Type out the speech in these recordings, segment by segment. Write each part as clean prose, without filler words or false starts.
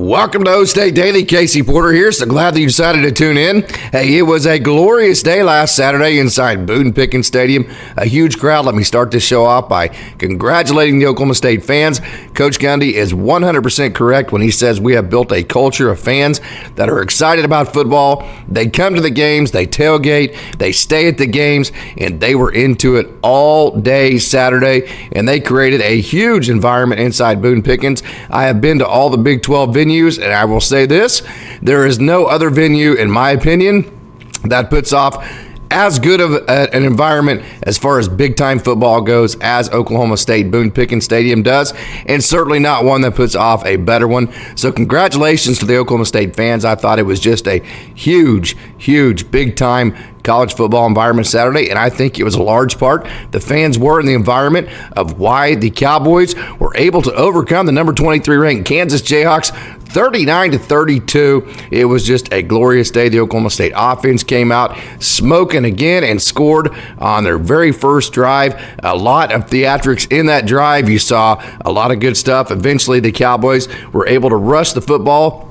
Welcome to OkState Daily. Casey Porter here. So glad that you decided to tune in. Hey, it was a glorious day last Saturday inside Boone Pickens Stadium. A huge crowd. Let me start this show off by congratulating the Oklahoma State fans. Coach Gundy is 100% correct when he says we have built a culture of fans that are excited about football. They come to the games, they tailgate, they stay at the games, and they were into it all day Saturday, and they created a huge environment inside Boone Pickens. I have been to all the Big 12 venues, and I will say this, there is no other venue, in my opinion, that puts off as good of an environment as far as big-time football goes as Oklahoma State Boone Pickens Stadium does, and certainly not one that puts off a better one. So congratulations to the Oklahoma State fans. I thought it was just a huge, big-time college football environment Saturday, and I think it was a large part. The fans were in the environment of why the Cowboys were able to overcome the number 23 ranked Kansas Jayhawks 39-32. It was just a glorious day. The Oklahoma State offense came out smoking again and scored on their very first drive. A lot of theatrics in that drive. You saw a lot of good stuff. Eventually, the Cowboys were able to rush the football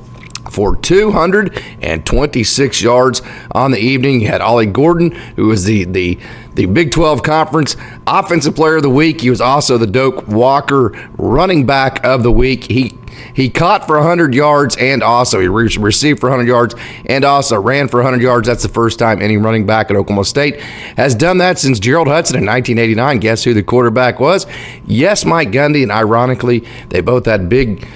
for 226 yards on the evening. You had Olliegordon, who was the Big 12 Conference Offensive Player of the Week. He was also the Doak Walker Running Back of the Week. He caught for 100 yards, and also he received for 100 yards and also ran for 100 yards. That's the first time any running back at Oklahoma State has done that since Gerald Hudson in 1989. Guess who the quarterback was? Yes, Mike Gundy, and ironically, they both had big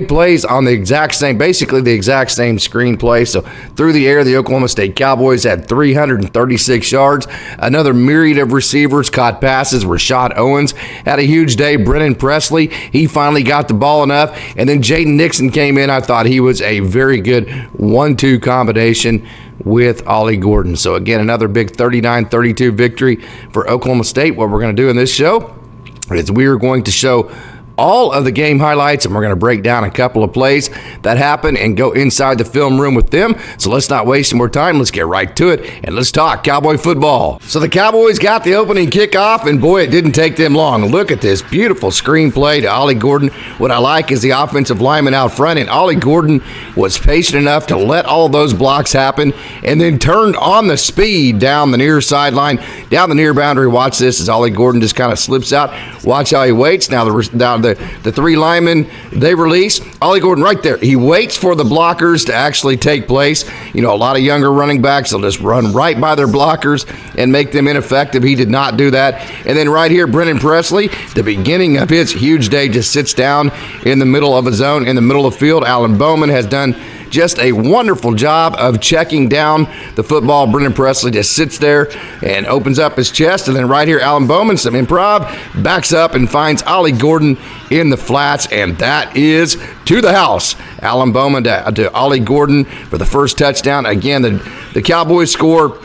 plays on basically the exact same screenplay. So through the air, the Oklahoma State Cowboys had 336 yards. Another myriad of receivers caught passes. Rashodowens had a huge day. Brennanpressley, he finally got the ball enough. And then Jadennixon came in. I thought he was a very good 1-2 combination with Olliegordon. So again, another big 39-32 victory for Oklahoma State. What we're going to do in this show is we are going to show all of the game highlights, and we're going to break down a couple of plays that happened and go inside the film room with them. So let's not waste any more time. Let's get right to it, and let's talk Cowboy football. So the Cowboys got the opening kickoff, and boy, it didn't take them long. Look at this beautiful screenplay to Olliegordon. What I like is the offensive lineman out front, and Olliegordon was patient enough to let all those blocks happen and then turned on the speed down the near sideline, down the near boundary. Watch this as Olliegordon just kind of slips out. Watch how he waits. Now the three linemen, they release. Olliegordon right there. He waits for the blockers to actually take place. You know, a lot of younger running backs, they'll just run right by their blockers and make them ineffective. He did not do that. And then right here, Brennanpressley, the beginning of his huge day, just sits down in the middle of a zone, in the middle of the field. Alanbowman has done just a wonderful job of checking down the football. Brennanpressley just sits there and opens up his chest. And then right here, Alanbowman, some improv, backs up and finds Olliegordon in the flats. And that is to the house. Alanbowman to Olliegordon for the first touchdown. Again, the Cowboys score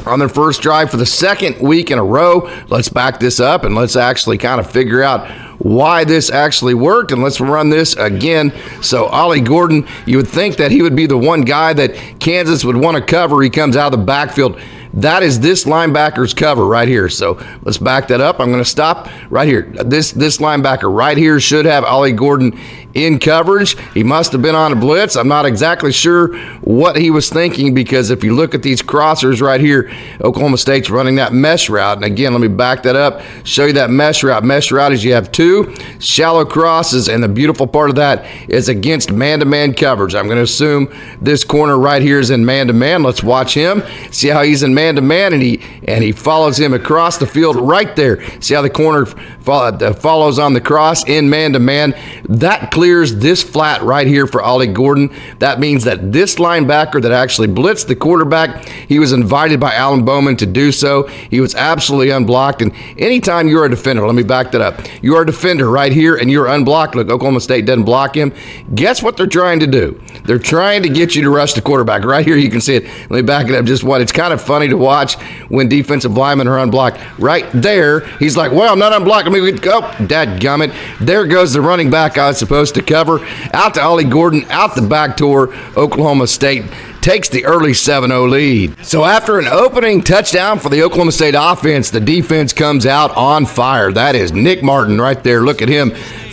on their first drive for the second week in a row. Let's back this up and let's actually kind of figure out why this actually worked, and let's run this again. So Olliegordon, you would think that he would be the one guy that Kansas would want to cover. He comes out of the backfield. That is this linebacker's cover right here. So let's back that up. I'm going to stop right here. This linebacker right here should have Olliegordon in coverage. He must have been on a blitz. I'm not exactly sure what he was thinking, because if you look at these crossers right here, Oklahoma State's running that mesh route. And again, let me back that up, show you that mesh route. Mesh route is you have two shallow crosses, and the beautiful part of that is against man-to-man coverage. I'm going to assume this corner right here is in man-to-man. Let's watch him. See how he's in man-to-man, and he follows him across the field right there. See how the corner follows on the cross in man-to-man. That clears this flat right here for Olliegordon. That means that this linebacker that actually blitzed the quarterback, he was invited by Alanbowman to do so. He was absolutely unblocked. And anytime you're a defender, let me back that up. You are a defender right here and you're unblocked. Look, Oklahoma State doesn't block him. Guess what they're trying to do? They're trying to get you to rush the quarterback. Right here, you can see it. Let me back it up just what. It's kind of funny to watch when defensive linemen are unblocked. Right there, he's like, well, I'm not unblocked. Let me go. Dadgummit. There goes the running back I was supposed to cover. Out to Olliegordon, out the back door. Oklahoma State takes the early 7-0 lead. So after an opening touchdown for the Oklahoma State offense, the defense comes out on fire. That is Nick Martin right there. Look at him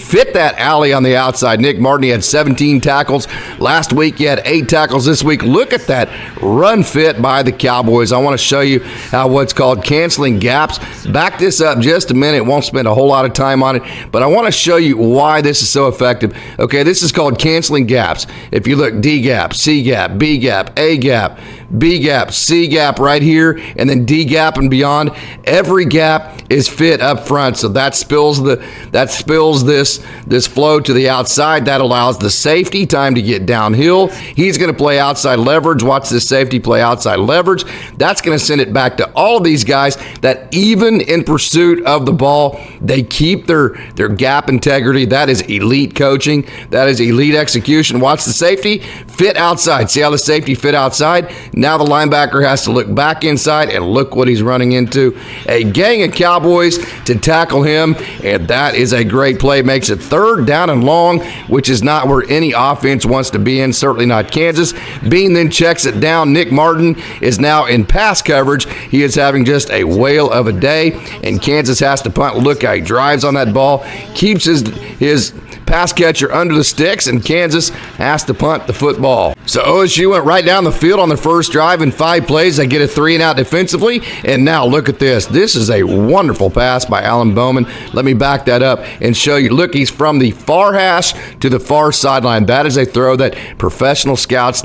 fit that alley on the outside. Nick Martin, he had 17 tackles. Last week, he had 8 tackles. This week, look at that run fit by the Cowboys. I want to show you how what's called canceling gaps. Back this up just a minute. Won't spend a whole lot of time on it, but I want to show you why this is so effective. Okay, this is called canceling gaps. If you look, D gap, C gap, B gap, A gap, B gap, C gap right here, and then D gap and beyond. Every gap is fit up front, so that spills this flow to the outside. That allows the safety time to get downhill. He's going to play outside leverage. Watch this safety play outside leverage. That's going to send it back to all of these guys that even in pursuit of the ball, they keep their gap integrity. That is elite coaching. That is elite execution. Watch the safety fit outside. See how the safety fit outside? Now the linebacker has to look back inside, and look what he's running into. A gang of Cowboys to tackle him, and that is a great play. Makes it 3rd down and long, which is not where any offense wants to be in, certainly not Kansas. Bean then checks it down. Nick Martin is now in pass coverage. He is having just a whale of a day, and Kansas has to punt. Look how he drives on that ball, keeps his pass catcher under the sticks, and Kansas has to punt the football. So OSU went right down the field on the first drive in 5 plays. They get a 3-and-out defensively, and now look at this. This is a wonderful pass by Alan Bowman. Let me back that up and show you. Look, he's from the far hash to the far sideline. That is a throw that professional scouts,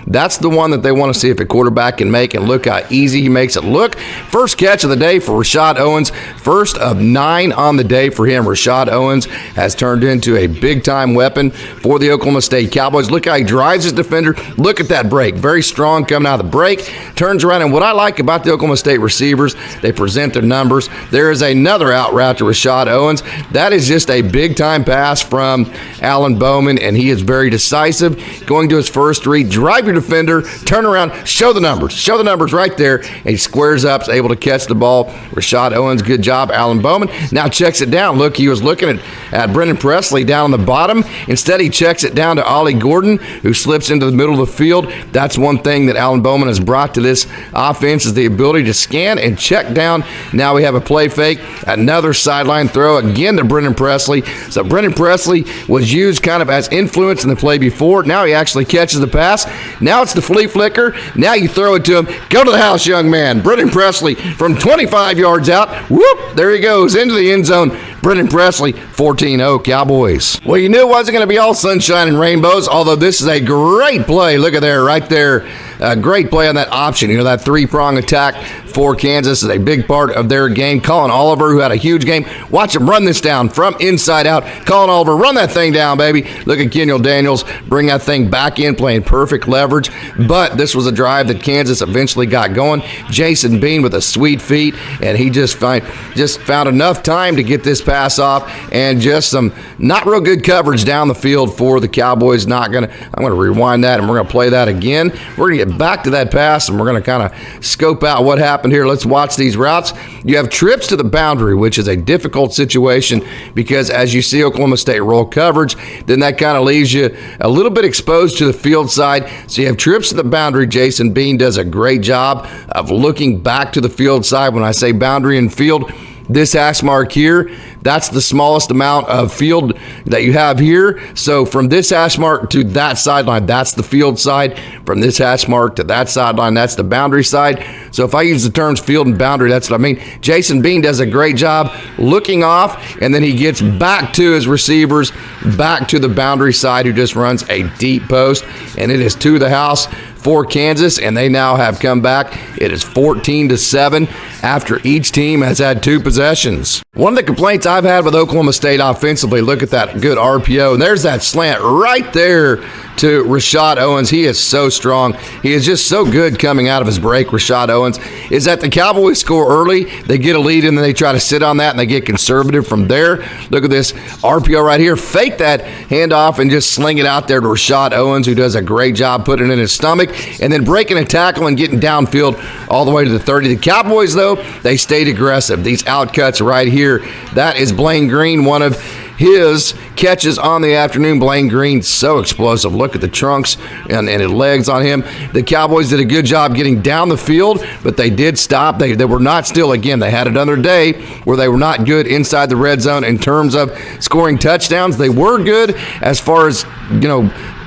that's the one that they want to see if a quarterback can make, and look how easy he makes it look. First catch of the day for Rashodowens. First of 9 on the day for him. Rashodowens has turned into a big-time weapon for the Oklahoma State Cowboys. Look how he drives his defender. Look at that break. Very strong coming out of the break. Turns around, and what I like about the Oklahoma State receivers, they present their numbers. There is another out route to Rashodowens. That is just a big-time pass from Alan Bowman, and he is very decisive. Going to his first read, drive your defender, turn around, show the numbers. Show the numbers right there, and he squares up, is able to catch the ball. Rashodowens, good job, Alan Bowman. Now checks it down. Look, he was looking at Brennanpressley down on the bottom. Instead, he checks it down to Olliegordon, who slips into the middle of the field. That's one thing that Alan Bowman has brought to this offense, is the ability to scan and check down. Now we have a play fake, another sideline throw again to Brennanpressley. So Brennanpressley was used kind of as influence in the play before. Now he actually catches the pass. Now it's the flea flicker. Now you throw it to him. Go to the house, young man. Brennanpressley from 25 yards out. Whoop, there he goes into the end zone. Brennanpressley, 14-0 Cowboys. Well, you knew it wasn't going to be all sunshine and rainbows, although this is a great play. Look at there, right there. A great play on that option. You know, that 3-prong attack for Kansas is a big part of their game. Collinoliver, who had a huge game. Watch him run this down from inside out. Collinoliver, run that thing down, baby. Look at Kenyon Daniels bring that thing back in, playing perfect leverage. But this was a drive that Kansas eventually got going. Jason Bean with a sweet feet, and he just found enough time to get this pass off, and just some not real good coverage down the field for the Cowboys. I'm going to rewind that, and we're going to play that again. We're going to get back to that pass, and we're going to kind of scope out what happened here. Let's watch these routes. You have trips to the boundary, which is a difficult situation because as you see Oklahoma State roll coverage, then that kind of leaves you a little bit exposed to the field side. So you have trips to the boundary. Jason Bean does a great job of looking back to the field side. When I say boundary and field, this hash mark here, that's the smallest amount of field that you have here. So from this hash mark to that sideline, that's the field side. From this hash mark to that sideline, that's the boundary side. So if I use the terms field and boundary, that's what I mean. Jason Bean does a great job looking off, and then he gets back to his receivers, back to the boundary side, who just runs a deep post, and it is to the house for Kansas, and they now have come back. It is 14-7 after each team has had 2 possessions. One of the complaints I've had with Oklahoma State offensively, look at that good RPO, and there's that slant right there to Rashodowens. He is so strong. He is just so good coming out of his break, Rashodowens. Is that the Cowboys score early, they get a lead, and then they try to sit on that, and they get conservative from there. Look at this RPO right here. Fake that handoff and just sling it out there to Rashodowens, who does a great job putting it in his stomach, and then breaking a tackle and getting downfield all the way to the 30. The Cowboys, though, they stayed aggressive. These outcuts right here, that is Blaine Green, one of his catches on the afternoon. Blaine Green, so explosive. Look at the trunks and his legs on him. The Cowboys did a good job getting down the field, but they did stop. They were not still. Again, they had another day where they were not good inside the red zone in terms of scoring touchdowns. They were good as far as,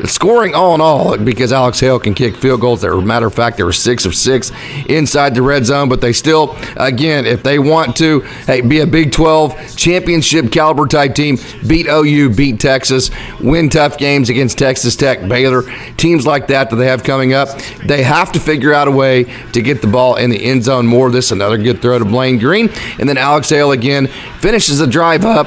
scoring all in all, because Alex Hale can kick field goals. As a matter of fact, they were 6 of 6 inside the red zone, but they still, again, if they want to be a Big 12 championship caliber type team, beat OU, beat Texas, win tough games against Texas Tech, Baylor, teams like that they have coming up, they have to figure out a way to get the ball in the end zone more. This is another good throw to Blaine Green, and then Alex Hale again finishes the drive off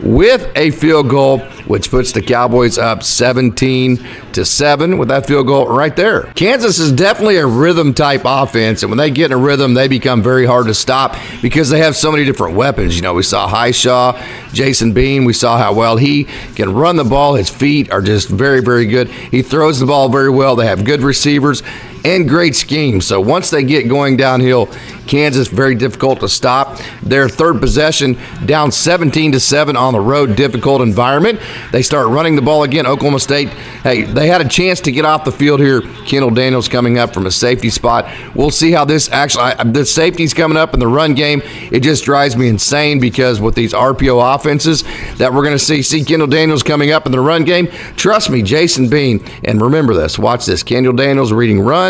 with a field goal, which puts the Cowboys up 17-7 with that field goal right there. Kansas is definitely a rhythm type offense, and when they get in a rhythm, they become very hard to stop because they have so many different weapons. We saw Highshaw, Jason Bean. We saw how well he can run the ball. His feet are just very, very good. He throws the ball very well. They have good receivers and great schemes. So once they get going downhill, Kansas very difficult to stop. Their third possession down 17-7 on the road, difficult environment. They start running the ball again. Oklahoma State, they had a chance to get off the field here. Kendall Daniels coming up from a safety spot. We'll see how this the safety's coming up in the run game. It just drives me insane because with these RPO offenses that we're going to see Kendall Daniels coming up in the run game. Trust me, Jason Bean, and remember this, watch this. Kendall Daniels reading run.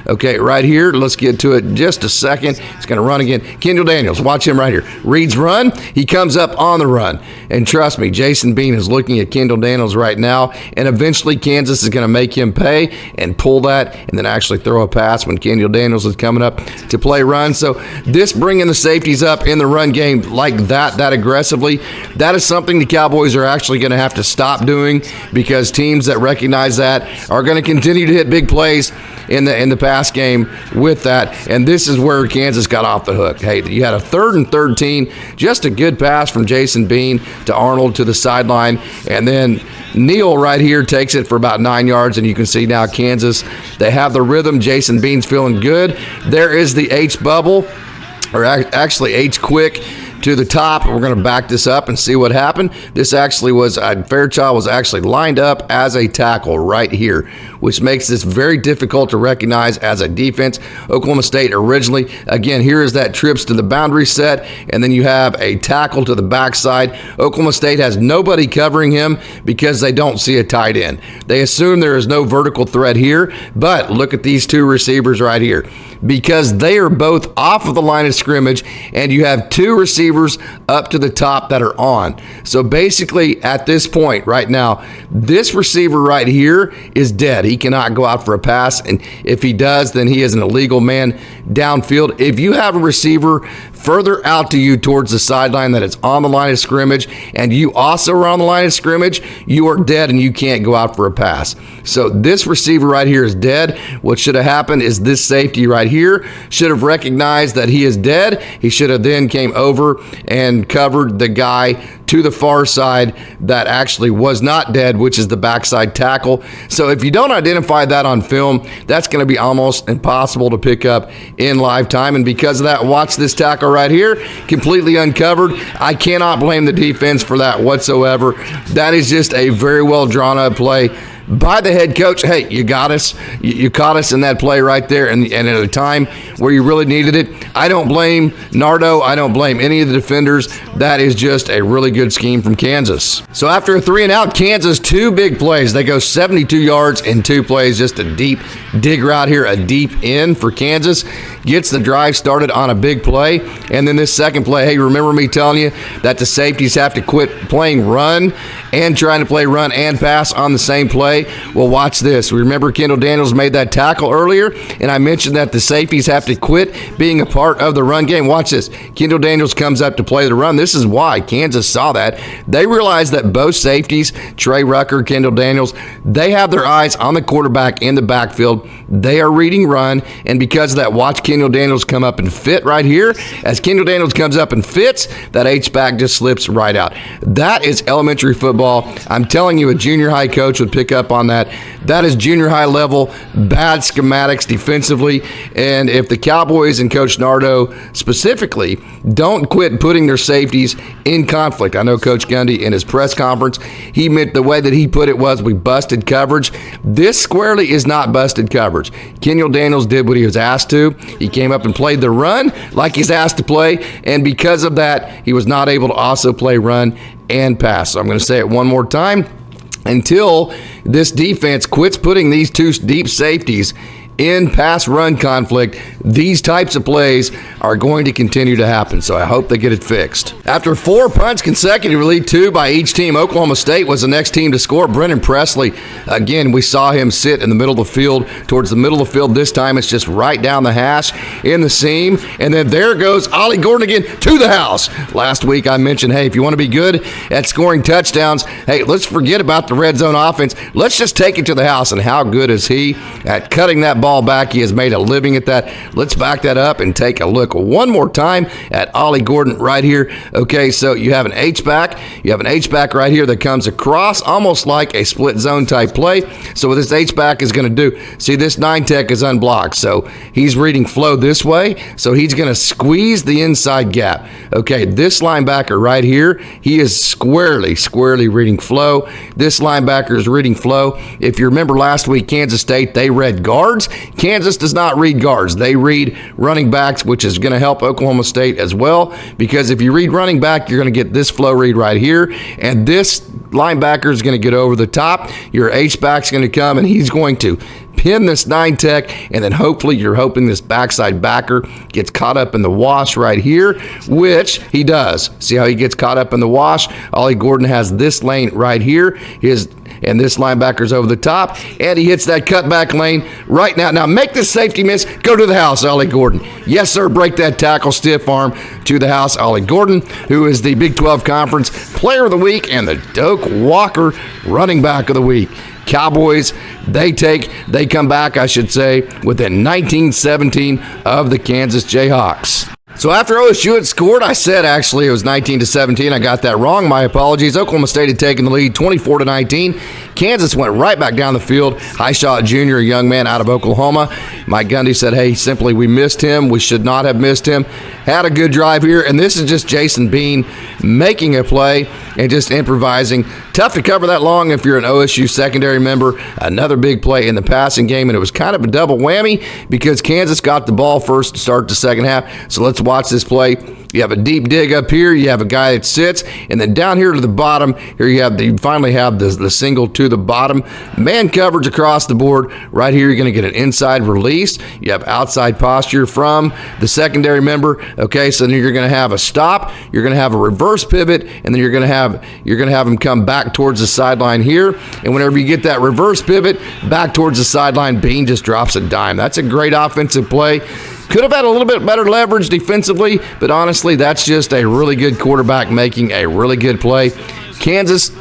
Okay, right here. Let's get to it just a second. It's going to run again. Kendall Daniels, watch him right here. Reads run. He comes up on the run. And trust me, Jason Bean is looking at Kendall Daniels right now. And eventually Kansas is going to make him pay and pull that and then actually throw a pass when Kendall Daniels is coming up to play run. So this bringing the safeties up in the run game like that aggressively, that is something the Cowboys are actually going to have to stop doing because teams that recognize that are going to continue to hit big plays in the pass game with that, and this is where Kansas got off the hook. You had a 3rd and 13, just a good pass from Jason Bean to Arnold to the sideline, and then Neal right here takes it for about 9 yards, and you can see now Kansas, they have the rhythm. Jason Bean's feeling good. There is the H bubble, or actually H quick to the top. We're going to back this up and see what happened. This actually was, Fairchild was actually lined up as a tackle right here, which makes this very difficult to recognize as a defense. Oklahoma State originally, again, here is that trips to the boundary set, and then you have a tackle to the backside. Oklahoma State has nobody covering him because they don't see a tight end. They assume there is no vertical threat here, but look at these two receivers right here. Because they are both off of the line of scrimmage, and you have two receivers up to the top that are on. So basically, at this point right now, this receiver right here is dead. He cannot go out for a pass, and if he does, then he is an illegal man downfield. If you have a receiver further out to you towards the sideline that is on the line of scrimmage, and you also are on the line of scrimmage, you are dead and you can't go out for a pass. So this receiver right here is dead. What should have happened is this safety right here should have recognized that he is dead. He should have then came over and covered the guy to the far side that actually was not dead, which is the backside tackle. So if you don't identify that on film, that's going to be almost impossible to pick up in live time. And because of that, watch this tackle right here, completely uncovered. I cannot blame the defense for that whatsoever. That is just a very well drawn up play by the head coach. Hey, you got us. You caught us in that play right there, and at a time where you really needed it. I don't blame Nardo. I don't blame any of the defenders. That is just a really good scheme from Kansas. So after a 3-and-out, Kansas, two big plays. They go 72 yards in two plays, just a deep dig route here, a deep in for Kansas. Gets the drive started on a big play. And then this second play, hey, remember me telling you that the safeties have to quit playing run and trying to play run and pass on the same play? Well, watch this. Remember Kendall Daniels made that tackle earlier, and I mentioned that the safeties have to quit being a part of the run game. Watch this. Kendall Daniels comes up to play the run. This is why Kansas saw that. They realized that both safeties, Trerucker, Kendall Daniels, they have their eyes on the quarterback in the backfield. They are reading run, and because of that, watch Kendall Daniels come up and fit right here. As Kendall Daniels comes up and fits, that H-back just slips right out. That is elementary football. I'm telling you, a junior high coach would pick up up on that. That is junior high level, bad schematics defensively. And if the Cowboys and Coach Nardo specifically don't quit putting their safeties in conflict, I know Coach Gundy in his press conference, he meant the way that he put it was we busted coverage. This squarely is not busted coverage. Kenyon Daniels did what he was asked to. He came up and played the run like he's asked to play, and because of that, he was not able to also play run and pass. So I'm going to say it one more time. Until this defense quits putting these two deep safeties in pass-run conflict, these types of plays are going to continue to happen, so I hope they get it fixed. After 4 punts consecutively, 2 by each team, Oklahoma State was the next team to score. Brennanpressley, again, we saw him sit in the middle of the field, towards the middle of the field. This time it's just right down the hash in the seam, and then there goes Olliegordon again to the house. Last week I mentioned, hey, if you want to be good at scoring touchdowns, hey, let's forget about the red zone offense. Let's just take it to the house, and how good is he at cutting that ball back? He has made a living at that. Let's back that up and take a look one more time at Olliegordon right here. Okay, so you have an H-back. You have an H-back right here that comes across almost like a split zone type play. So what this H-back is going to do, see, this 9-tech is unblocked. So he's reading flow this way. So he's going to squeeze the inside gap. Okay, this linebacker right here, he is squarely reading flow. This linebacker is reading flow. If you remember last week, Kansas State, they read guards. Kansas does not read guards. They read running backs, which is going to help Oklahoma State as well, because if you read running back, you're going to get this flow read right here, and this linebacker is going to get over the top. Your H-back's going to come, and he's going to pin this 9-tech, and then hopefully you're hoping this backside backer gets caught up in the wash right here, which he does. See how he gets caught up in the wash? Olliegordon has this lane right here. And this linebacker's over the top, and he hits that cutback lane right now. Now make this safety miss. Go to the house, Olliegordon. Yes, sir. Break that tackle, stiff arm to the house. Olliegordon, who is the Big 12 Conference Player of the Week and the Doak Walker Running Back of the Week. Cowboys, they come back, I should say, within 19-17 of the Kansas Jayhawks. So after OSU had scored, I said actually it was 19-17. I got that wrong. My apologies. Oklahoma State had taken the lead 24-19. Kansas went right back down the field. High Shot Jr., a young man out of Oklahoma. Mike Gundy said, hey, simply we missed him. We should not have missed him. Had a good drive here, and this is just Jason Bean making a play and just improvising. Tough to cover that long if you're an OSU secondary member. Another big play in the passing game, and it was kind of a double whammy because Kansas got the ball first to start the second half. So let's watch this play. You have a deep dig up here. You have a guy that sits, and then down here to the bottom, here you finally have the single to the bottom. Man coverage across the board. Right here, you're going to get an inside release. You have outside posture from the secondary member. Okay, so then you're going to have a stop. You're going to have a reverse pivot, and then you're going to have him come back towards the sideline here. And whenever you get that reverse pivot back towards the sideline, Bean just drops a dime. That's a great offensive play. Could have had a little bit better leverage defensively, but honestly, that's just a really good quarterback making a really good play. Kansas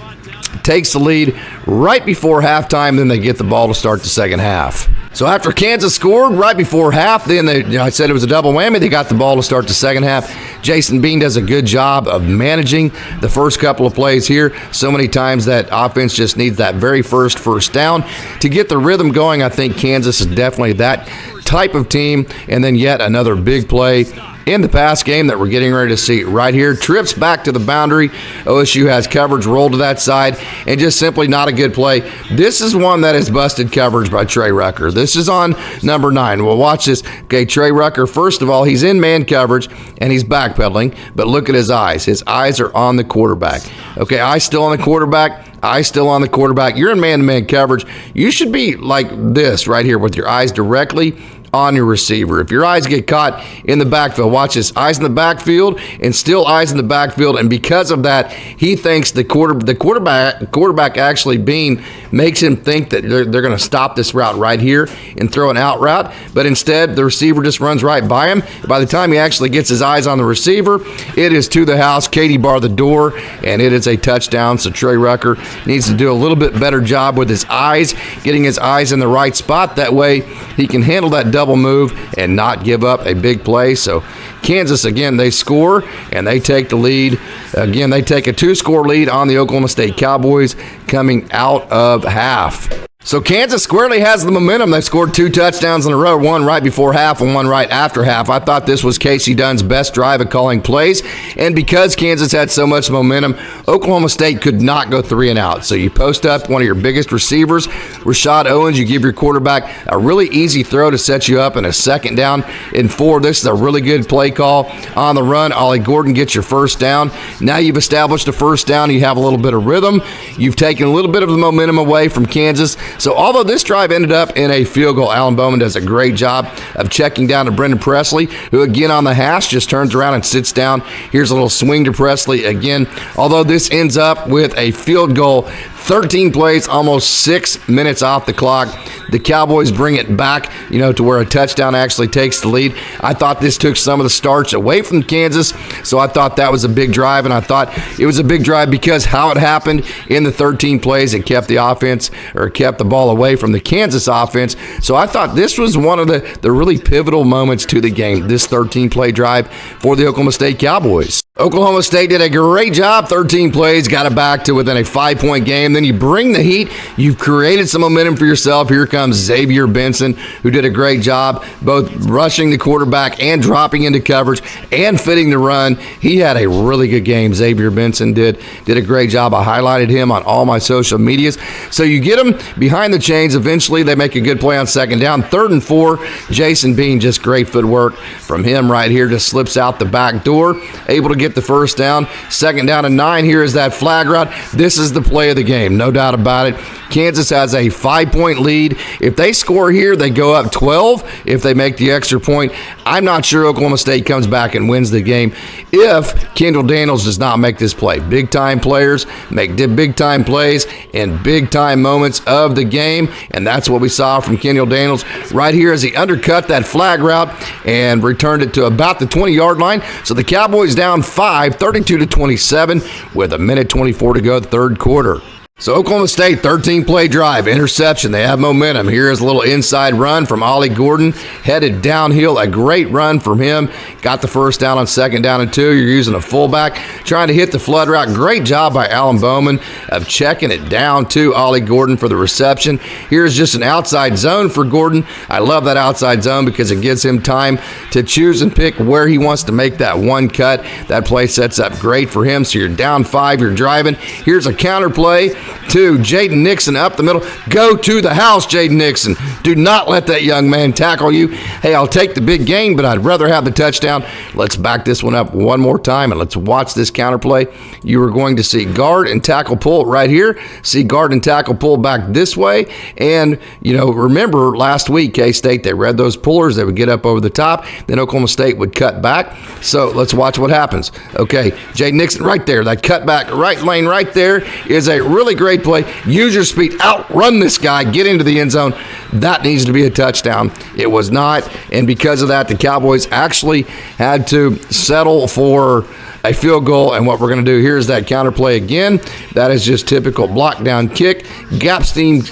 takes the lead right before halftime, then they get the ball to start the second half. So after Kansas scored right before half, then I said it was a double whammy. They got the ball to start the second half. Jason Bean does a good job of managing the first couple of plays here. So many times that offense just needs that very first down to get the rhythm going. I think Kansas is definitely that type of team. And then yet another big play in the pass game that we're getting ready to see right here. Trips back to the boundary. OSU has coverage rolled to that side, and just simply not a good play. This is one that is busted coverage by trerucker. This is on number 9. Well, watch this. Okay, trerucker, first of all, he's in man coverage, and he's backpedaling, but look at his eyes. His eyes are on the quarterback. Okay, eyes still on the quarterback. Eyes still on the quarterback. You're in man-to-man coverage. You should be like this right here with your eyes directly on your receiver. If your eyes get caught in the backfield, watch this, eyes in the backfield and still eyes in the backfield, and because of that, he thinks the quarterback actually Bean makes him think that they're going to stop this route right here and throw an out route, but instead the receiver just runs right by him. By the time he actually gets his eyes on the receiver, it is to the house, Katie bar the door, and it is a touchdown. So trerucker needs to do a little bit better job with his eyes, getting his eyes in the right spot. That way he can handle that double double move and not give up a big play. So Kansas, again, they score and they take the lead. Again, they take a 2-score lead on the Oklahoma State Cowboys coming out of half. So Kansas squarely has the momentum. They scored 2 touchdowns in a row, one right before half and one right after half. I thought this was Casey Dunn's best drive at calling plays. And because Kansas had so much momentum, Oklahoma State could not go 3 and out. So you post up one of your biggest receivers, Rashodowens. You give your quarterback a really easy throw to set you up in a 2nd down and 4. This is a really good play call on the run. Olliegordon gets your 1st down. Now you've established a 1st down. You have a little bit of rhythm. You've taken a little bit of the momentum away from Kansas. So although this drive ended up in a field goal, Alan Bowman does a great job of checking down to Brennanpressley, who again on the hash just turns around and sits down. Here's a little swing to Pressley again. Although this ends up with a field goal, 13 plays, almost 6 minutes off the clock. The Cowboys bring it back, to where a touchdown actually takes the lead. I thought this took some of the starch away from Kansas, so I thought that was a big drive, and I thought it was a big drive because how it happened in the 13 plays, it kept the ball away from the Kansas offense. So I thought this was one of the really pivotal moments to the game, this 13-play drive for the Oklahoma State Cowboys. Oklahoma State did a great job, 13 plays, got it back to within a 5-point game. Then you bring the heat. You've created some momentum for yourself. Here comes Xavier Benson, who did a great job both rushing the quarterback and dropping into coverage and fitting the run. He had a really good game. Xavier Benson did a great job. I highlighted him on all my social medias. So you get him behind the chains. Eventually, they make a good play on 2nd down. 3rd and 4, Jason Bean, just great footwork from him right here. Just slips out the back door, able to get the 1st down. 2nd down and 9. Here is that flag route. This is the play of the game, no doubt about it. Kansas has a 5-point lead. If they score here, they go up 12. If they make the extra point, I'm not sure Oklahoma State comes back and wins the game if Kendall Daniels does not make this play. Big-time players make big-time plays in big-time moments of the game, and that's what we saw from Kendall Daniels right here as he undercut that flag route and returned it to about the 20-yard line. So the Cowboys down 5, 32-27, with 1:24 to go, 3rd quarter. So Oklahoma State, 13-play drive, interception. They have momentum. Here is a little inside run from Olliegordon, headed downhill. A great run from him. Got the 1st down on 2nd down and 2. You're using a fullback, trying to hit the flood route. Great job by Alan Bowman of checking it down to Olliegordon for the reception. Here's just an outside zone for Gordon. I love that outside zone because it gives him time to choose and pick where he wants to make that one cut. That play sets up great for him. So you're down 5, you're driving. Here's a counter play to Jadennixon up the middle. Go to the house, Jadennixon. Do not let that young man tackle you. Hey, I'll take the big gain, but I'd rather have the touchdown. Let's back this one up one more time, and let's watch this counter play. You are going to see guard and tackle pull right here. See guard and tackle pull back this way. And, remember last week, K-State, they read those pullers. They would get up over the top. Then Oklahoma State would cut back. So let's watch what happens. Okay, Jadennixon right there. That cutback right lane right there is a really great play. Use your speed. Outrun this guy. Get into the end zone. That needs to be a touchdown. It was not. And because of that, the Cowboys actually had to settle for a field goal. And what we're going to do here is that counter play again. That is just typical block down kick, gap scheme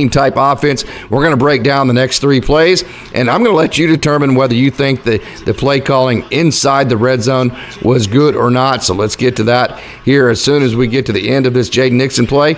type offense. We're going to break down the next 3 plays, and I'm going to let you determine whether you think the play calling inside the red zone was good or not. So let's get to that here as soon as we get to the end of this Jadennixon play.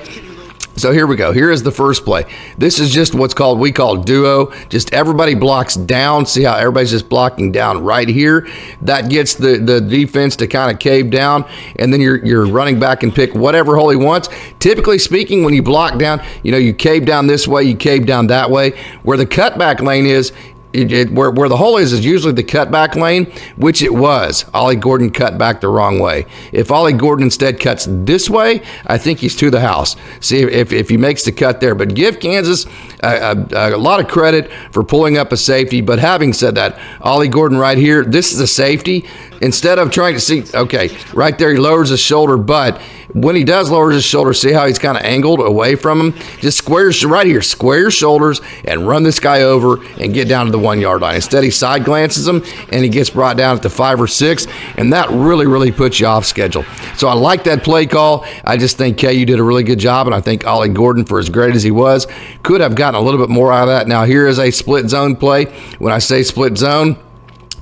So here we go. Here is the first play. This is just we call duo. Just everybody blocks down. See how everybody's just blocking down right here? That gets the defense to kind of cave down, and then you're running back and pick whatever hole he wants. Typically speaking, when you block down, you cave down this way, you cave down that way. Where the cutback lane is, where the hole is usually the cutback lane, which it was. Olliegordon cut back the wrong way. If Olliegordon instead cuts this way, I think he's to the house. See if he makes the cut there. But give Kansas a lot of credit for pulling up a safety. But having said that, Olliegordon right here, this is a safety. Instead of trying to see, okay, right there he lowers his shoulder, but when he does lower his shoulders, see how he's kind of angled away from him? Just square your shoulders and run this guy over and get down to the 1 yard line. Instead, he side glances him and he gets brought down at the 5 or 6, and that really puts you off schedule. So I like that play call. I just think KU did a really good job, and I think Ollie Gordon, for as great as he was, could have gotten a little bit more out of that. Now, here is a split zone play. When I say split zone,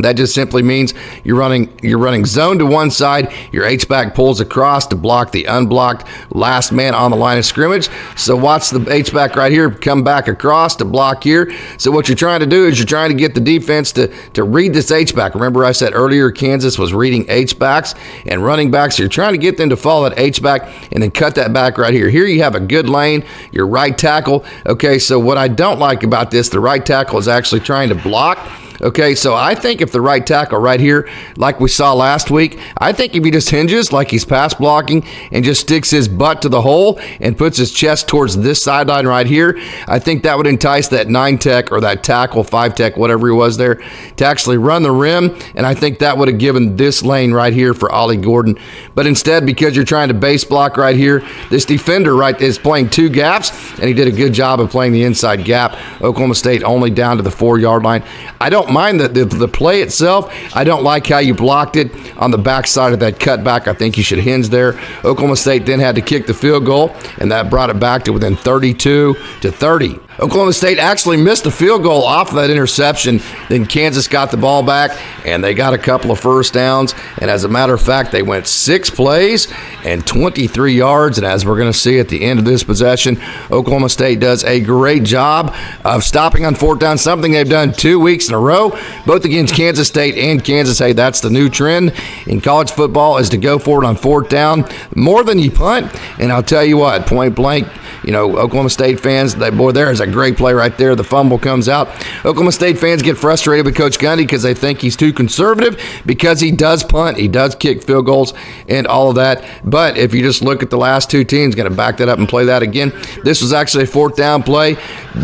that just simply means you're running zone to one side. Your H-back pulls across to block the unblocked last man on the line of scrimmage. So watch the H-back right here come back across to block here. So what you're trying to do is you're trying to get the defense to read this H-back. Remember I said earlier Kansas was reading H-backs and running backs. So you're trying to get them to follow that H-back and then cut that back right here. Here you have a good lane, your right tackle. Okay, so what I don't like about this, the right tackle is actually trying to block. Okay, so I think if the right tackle right here, like we saw last week, I think if he just hinges like he's pass blocking and just sticks his butt to the hole and puts his chest towards this sideline right here, I think that would entice that 9 tech or that tackle, 5 tech, whatever he was there, to actually run the rim, and I think that would have given this lane right here for Ollie Gordon. But instead, because you're trying to base block right here, this defender right is playing 2 gaps, and he did a good job of playing the inside gap. Oklahoma State only down to the 4 yard line. I don't mind the play itself. I don't like how you blocked it on the backside of that cutback. I think you should hinge there. Oklahoma State then had to kick the field goal, and that brought it back to within 32-30. Oklahoma State actually missed the field goal off of that interception. Then Kansas got the ball back, and they got a couple of first downs. And as a matter of fact, they went 6 plays and 23 yards. And as we're going to see at the end of this possession, Oklahoma State does a great job of stopping on 4th down, something they've done 2 weeks in a row, both against Kansas State and Kansas. Hey, that's the new trend in college football, is to go for it on 4th down more than you punt. And I'll tell you what, point blank, Oklahoma State fans, there is a great play right there. The fumble comes out. Oklahoma State fans get frustrated with Coach Gundy because they think he's too conservative, because he does punt, he does kick field goals and all of that. But if you just look at the last 2 teams, going to back that up and play that again, this was actually a 4th down play.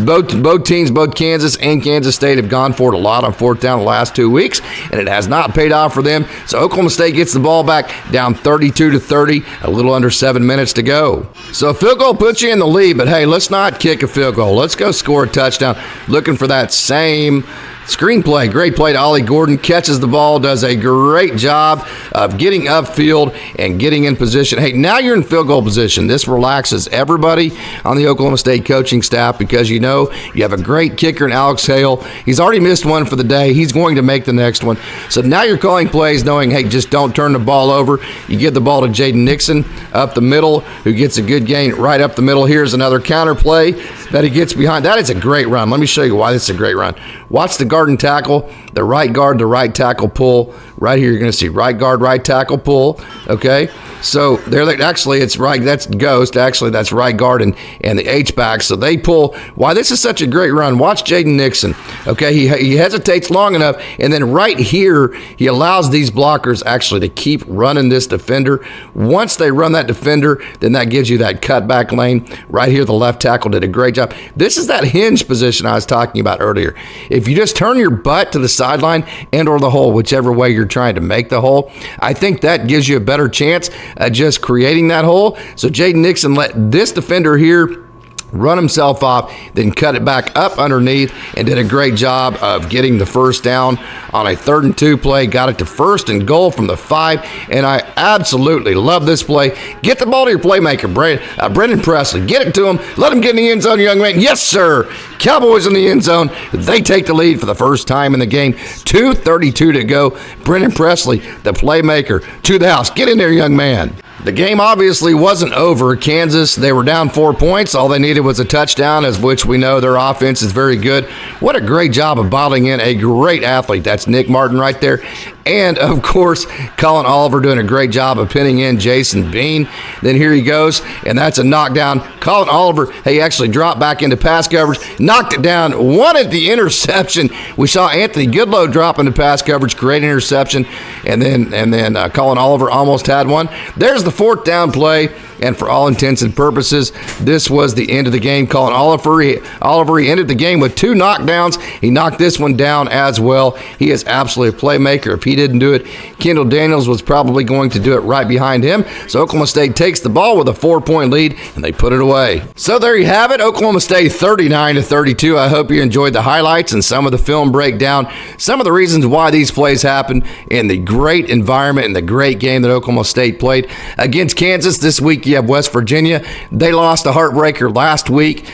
Both teams, both Kansas and Kansas State, have gone for it a lot on 4th down the last 2 weeks, and it has not paid off for them. So Oklahoma State gets the ball back down 32-30, a little under 7 minutes to go. So a field goal puts you in the lead, but hey, let's not kick a field goal. Let's go score a touchdown. Looking for that same screenplay. Great play to Ollie Gordon. Catches the ball, does a great job of getting upfield and getting in position. Hey, now you're in field goal position. This relaxes everybody on the Oklahoma State coaching staff, because you have a great kicker in Alex Hale. He's already missed one for the day. He's going to make the next one. So now you're calling plays knowing, hey, just don't turn the ball over. You give the ball to Jadennixon up the middle, who gets a good gain right up the middle. Here's another counter play that he gets behind. That is a great run. Let me show you why this is a great run. Watch the guard and tackle, the right guard, the right tackle pull. Right here, you're going to see right guard, right tackle pull. Okay, so actually it's right. That's ghost. Actually, that's right guard and the H-back. So they pull. Why this is such a great run? Watch Jadennixon. Okay, he hesitates long enough, and then right here he allows these blockers actually to keep running this defender. Once they run that defender, then that gives you that cutback lane. Right here, the left tackle did a great job. This is that hinge position I was talking about earlier. If you just turn your butt to the sideline and or the hole, whichever way you're trying to make the hole, I think that gives you a better chance at just creating that hole. So Jadennixon let this defender here run himself off, then cut it back up underneath, and did a great job of getting the first down on a 3rd and 2 play. Got it to 1st and goal from the 5, and I absolutely love this play. Get the ball to your playmaker, Brennanpressley. Get it to him. Let him get in the end zone, young man. Yes, sir. Cowboys in the end zone. They take the lead for the first time in the game. 2:32 to go. Brennanpressley, the playmaker, to the house. Get in there, young man. The game obviously wasn't over. Kansas, they were down 4 points. All they needed was a touchdown, as which we know their offense is very good. What a great job of bottling in a great athlete. That's Nick Martin right there. And, of course, Collinoliver doing a great job of pinning in Jason Bean. Then here he goes, and that's a knockdown. Collinoliver, he actually dropped back into pass coverage, knocked it down, wanted the interception. We saw Anthony Goodlow drop into pass coverage, create an interception, and then Collinoliver almost had one. There's the 4th down play. and for all intents and purposes, this was the end of the game. Collinoliver, he ended the game with 2 knockdowns. He knocked this one down as well. He is absolutely a playmaker. If he didn't do it, Kendall Daniels was probably going to do it right behind him. So Oklahoma State takes the ball with a 4-point lead, and they put it away. So there you have it, Oklahoma State 39-32. I hope you enjoyed the highlights and some of the film breakdown, some of the reasons why these plays happened, and the great environment and the great game that Oklahoma State played against Kansas. This week you have West Virginia. They lost a heartbreaker last week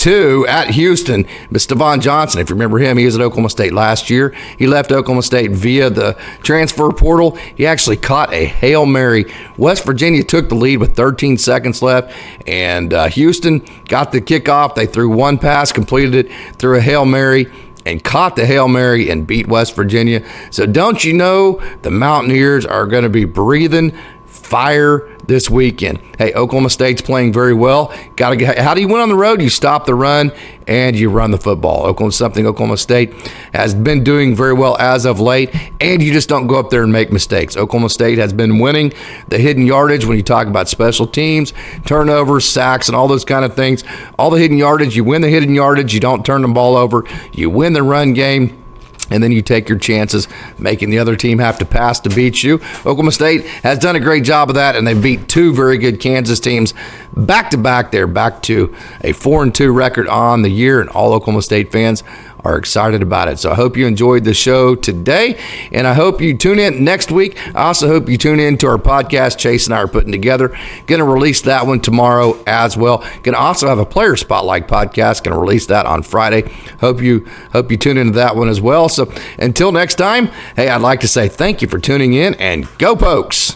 at Houston. But Stevan Johnson, if you remember him, he was at Oklahoma State last year. He left Oklahoma State via the transfer portal. He actually caught a Hail Mary. West Virginia took the lead with 13 seconds left, and Houston got the kickoff. They threw one pass, completed it through a Hail Mary, and caught the Hail Mary and beat West Virginia. So don't you know the Mountaineers are going to be breathing fire this weekend? Hey, Oklahoma State's playing very well. How do you win on the road? You stop the run and you run the football. Oklahoma State has been doing very well as of late, and you just don't go up there and make mistakes. Oklahoma State has been winning the hidden yardage when you talk about special teams, turnovers, sacks, and all those kind of things. All the hidden yardage, you win the hidden yardage, you don't turn the ball over, you win the run game, and then you take your chances, making the other team have to pass to beat you. Oklahoma State has done a great job of that, and they beat 2 very good Kansas teams back-to-back. They're back to a 4-2 record on the year, and all Oklahoma State fans are excited about it. So I hope you enjoyed the show today, and I hope you tune in next week. I also hope you tune in to our podcast Chase and I are putting together. Going to release that one tomorrow as well. Going to also have a player spotlight podcast. Going to release that on Friday. Hope you tune into that one as well. So until next time, hey, I'd like to say thank you for tuning in, and go Pokes!